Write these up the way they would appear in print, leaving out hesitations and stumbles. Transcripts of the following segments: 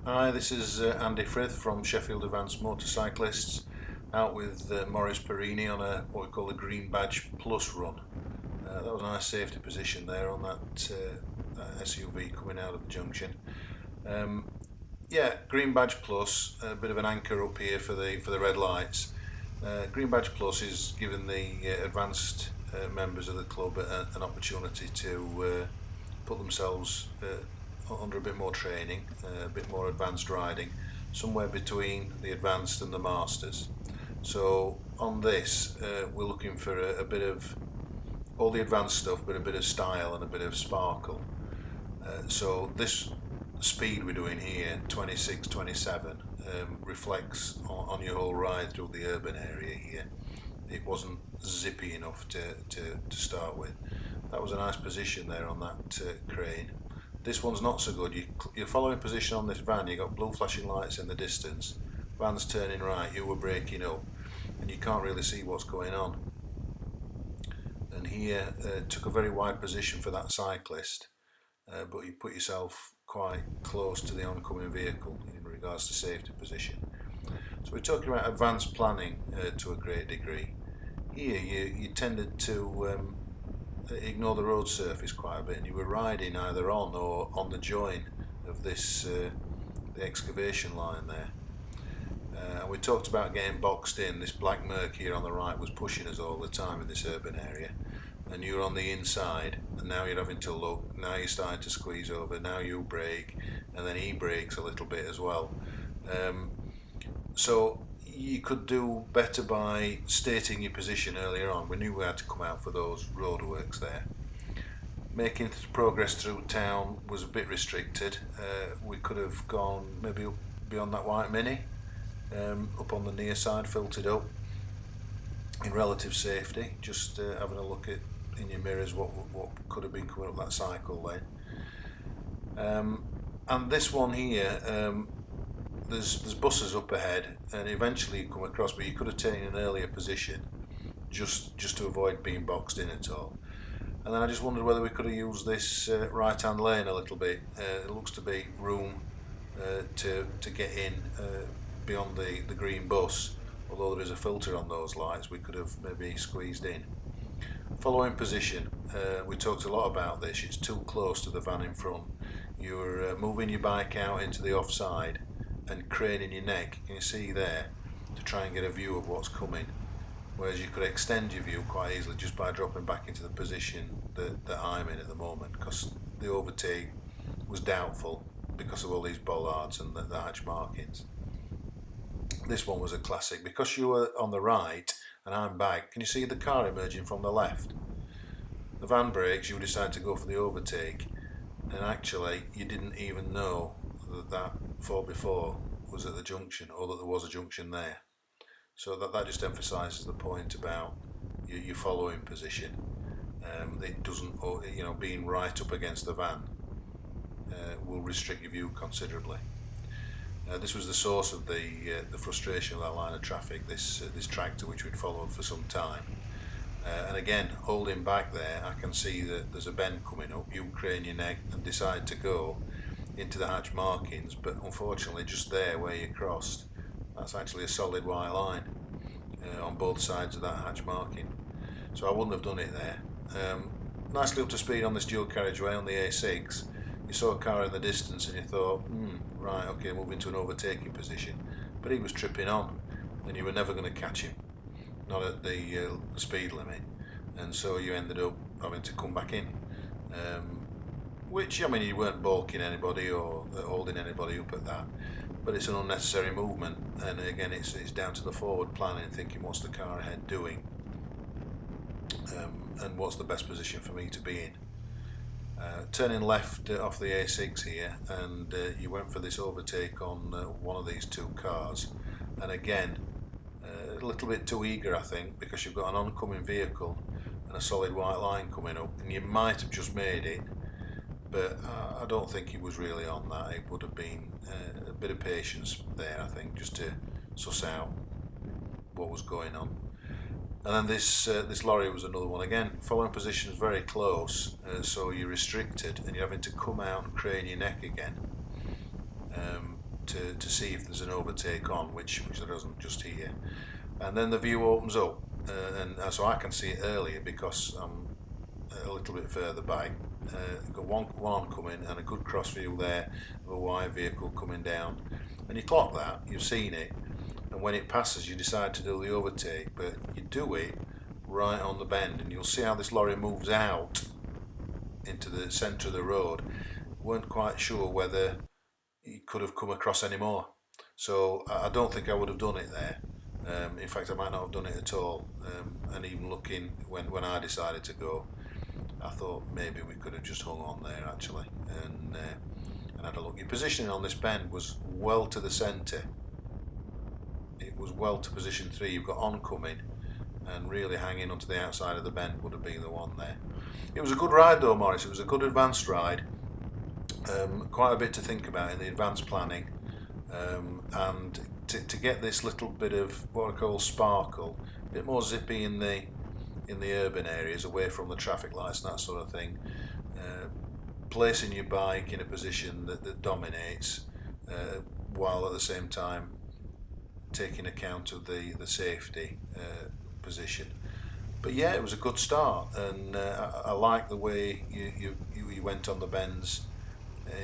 Hi, this is Andy Frith from Sheffield Advanced Motorcyclists, out with Maurice Perini on what we call a Green Badge Plus run. That was a nice safety position there on that SUV coming out of the junction. Um, yeah, Green Badge Plus, a bit of an anchor up here for the red lights. Green Badge Plus is giving the advanced members of the club an opportunity to put themselves under a bit more training, a bit more advanced riding, somewhere between the advanced and the masters. So on this, we're looking for a bit of all the advanced stuff, but a bit of style and a bit of sparkle. So this speed we're doing here, 26, 27, reflects on your whole ride through the urban area here. It wasn't zippy enough to start with. That was a nice position there on that crane. This one's not so good. You're following position on this van, you've got blue flashing lights in the distance, van's turning right, you were braking up, and you can't really see what's going on. And here took a very wide position for that cyclist, but you put yourself quite close to the oncoming vehicle in regards to safety position. So we're talking about advanced planning to a great degree. Here you tended to ignore the road surface quite a bit, and you were riding either on or on the join of this the excavation line there. And we talked about getting boxed in. This black murk here on the right was pushing us all the time in this urban area, and you're on the inside, and now you're having to look, now you're starting to squeeze over, now you brake, and then he brakes a little bit as well. So you could do better by stating your position earlier on. We knew we had to come out for those roadworks there. Making progress through town was a bit restricted. We could have gone maybe up beyond that white Mini, up on the near side, filtered up in relative safety, just having a look at in your mirrors what could have been coming up that cycle lane. And this one here, there's buses up ahead, and eventually you come across, but you could have taken an earlier position just to avoid being boxed in at all. And then I just wondered whether we could have used this right hand lane a little bit. It looks to be room to get in beyond the green bus, although there is a filter on those lights. We could have maybe squeezed in. Following position, we talked a lot about this. It's too close to the van in front. You're moving your bike out into the offside and craning your neck, can you see there, to try and get a view of what's coming, whereas you could extend your view quite easily just by dropping back into the position that I'm in at the moment, because the overtake was doubtful because of all these bollards and the hatch markings. This one was a classic because you were on the right and I'm back. Can you see the car emerging from the left? The van brakes, you decide to go for the overtake, and actually you didn't even know that 4x4 was at the junction, or that there was a junction there. So that just emphasises the point about your following position. It doesn't, being right up against the van will restrict your view considerably. This was the source of the frustration of that line of traffic, this tractor which we'd followed for some time. And again, holding back there, I can see that there's a bend coming up. You crane your neck and decide to go into the hatch markings, but unfortunately just there where you crossed, that's actually a solid white line on both sides of that hatch marking. So I wouldn't have done it there. Nicely up to speed on this dual carriageway on the A6. You saw a car in the distance and you thought, right, okay, move into an overtaking position. But he was tripping on, and you were never going to catch him, not at the speed limit, and so you ended up having to come back in. Which, I mean, you weren't balking anybody or holding anybody up at that, but it's an unnecessary movement, and again, it's down to the forward planning, thinking what's the car ahead doing, and what's the best position for me to be in. Turning left off the A6 here, and you went for this overtake on one of these two cars, and again, a little bit too eager, I think, because you've got an oncoming vehicle and a solid white line coming up, and you might have just made it, but I don't think he was really on that. It would have been a bit of patience there, I think, just to suss out what was going on. And then this lorry was another one. Again, following position is very close, so you're restricted and you're having to come out and crane your neck again. to see if there's an overtake on, which there isn't just here. And then the view opens up, and so I can see it earlier because I'm a little bit further back. Got one oncoming and a good cross view there of a wide vehicle coming down, and you clock that, you've seen it, and when it passes you decide to do the overtake, but you do it right on the bend, and you'll see how this lorry moves out into the centre of the road. Weren't quite sure whether he could have come across any more, so I don't think I would have done it there. In fact, I might not have done it at all, and even looking when I decided to go, I thought maybe we could have just hung on there actually, and had a look. Your positioning on this bend was well to the centre. It was well to position 3. You've got oncoming, and really hanging onto the outside of the bend would have been the one there. It was a good ride though, Morris. It was a good advanced ride. Quite a bit to think about in the advanced planning, and to get this little bit of what I call sparkle, a bit more zippy in the urban areas, away from the traffic lights and that sort of thing. Placing your bike in a position that dominates, while at the same time taking account of the safety position. But yeah, it was a good start, and I like the way you went on the bends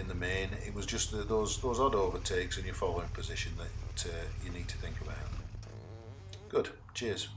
in the main. It was just those odd overtakes in your following position that you need to think about. Good, cheers.